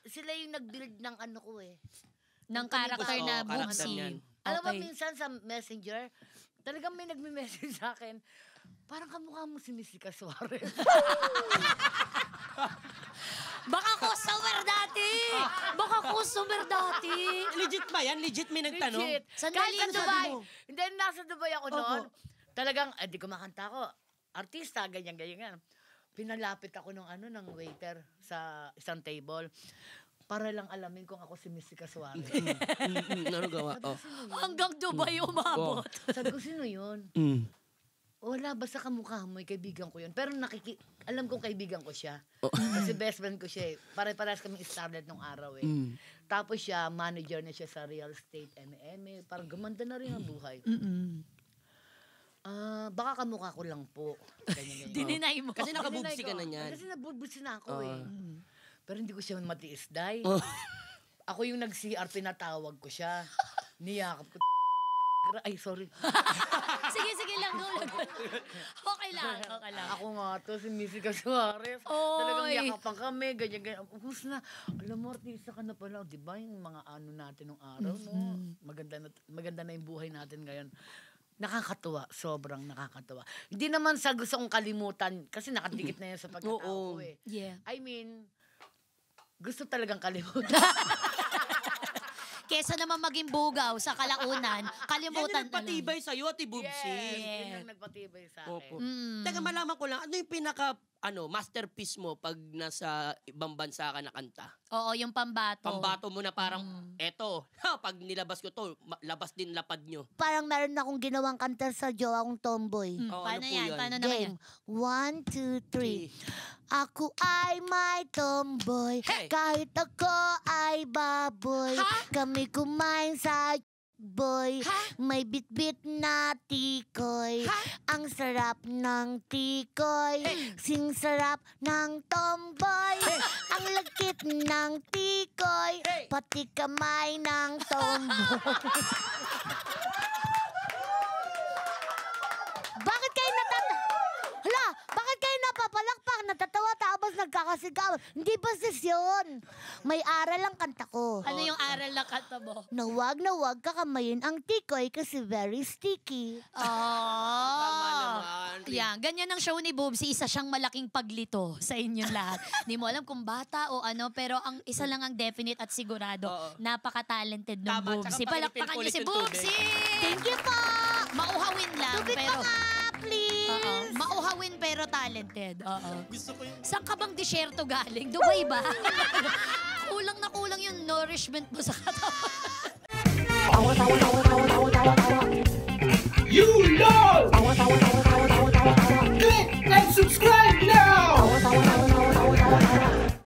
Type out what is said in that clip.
Sila yung nag-build ng ano ko eh. Ng character na Boobsy. Alam mo, minsan sa messenger, talagang may nagme-message sa akin, parang kamukha mo si Missy Suarez. Baka customer dati! Baka customer dati! Legit ba yan? Legit may nagtanong? Legit. Sandali, Kahit sa Dubai. mo. Hindi, nasa Dubai ako noon. Talagang, di kumakanta ako. Artista, ganyan. Pinalapit ako ng waiter sa isang table para lang alamin kung ako si Missy Suarez. Ano gawa? Hanggang Dubai umabot. Sabi ko, sino yun? Wala, basta kamukha mo, kaibigan ko yun. Pero alam kong kaibigan ko siya. Kasi best friend ko siya eh. Pare-parehas kaming starlet nung araw eh. Tapos siya, manager na siya sa real estate, M&M. Parang gumanda na rin ang buhay. Baka kamukha ko lang po. Ganyan. Dininay mo. Kasi nakabubsi ka na niyan. Kasi nabubsi na ako eh. Pero hindi ko siya matiis, day. Ako yung nag-CR, pinatawag ko siya. Niyakap ko. Ay, sorry. Sige lang. Okay lang. Ako nga to, si Missy Suarez. Talagang yakapan kami, ganyan. Ubus na. Alam mo, artista ka na pala. Di ba yung mga ano natin nung araw, no? Maganda na yung buhay natin ngayon. Nakakatuwa. Sobrang nakakatuwa. Hindi naman sa gusto kong kalimutan kasi nakadikit na yan sa pagkatao ko eh. Yeah. I mean, gusto talagang kalimutan. Kesa naman maging bugaw sa kalaunan, kalimutan yan yung nagpatibay sa'yo, Ate Boobsy. Yes, yun ang nagpatibay sa akin. Teka, malaman ko lang, ano yung pinaka, masterpiece mo pag nasa ibang bansa ka nakanta? Oo, yung pambato. Pambato mo na parang, eto, pag nilabas ko to, labas din lapad nyo. Parang meron akong ginawang kanta sa jowa kong tomboy. Paano ano po yan? yun? Paano naman yan? Game. 1, 2, 3. Ako ay may tomboy, kahit ako ay baboy. Kami kumain sa boy, may bitbit na tikoy. Ang sarap ng tikoy, sing sarap ng tomboy. Ang lagkit ng tikoy, pati kamay ng tomboy. Bakit kayo bakit kayo napapalakpak, natatawa tapos nagkakasigawan? Hindi ba yun? May aral ang kanta ko. Ano yung aral na kanta mo? Na wag kakamayin ang tikoy kasi very sticky. Tama naman. Yan, ganyan ang show ni Boobsy. Isa siyang malaking paglito sa inyong lahat. Hindi mo alam kung bata o ano, pero ang isa lang ang definite at sigurado, napaka-talented ng Tama, Boobsy. tsaka Palakpakan niyo si ulit yung Boobsy! Thank you po! Mauhawin lang, Tubig pero... pa nga, please! Mauhawin pero talented. Gusto ko yung... Saan ka bang disyerto galing? Dubai ba? Kulang na kulang yung nourishment mo sa katawan. You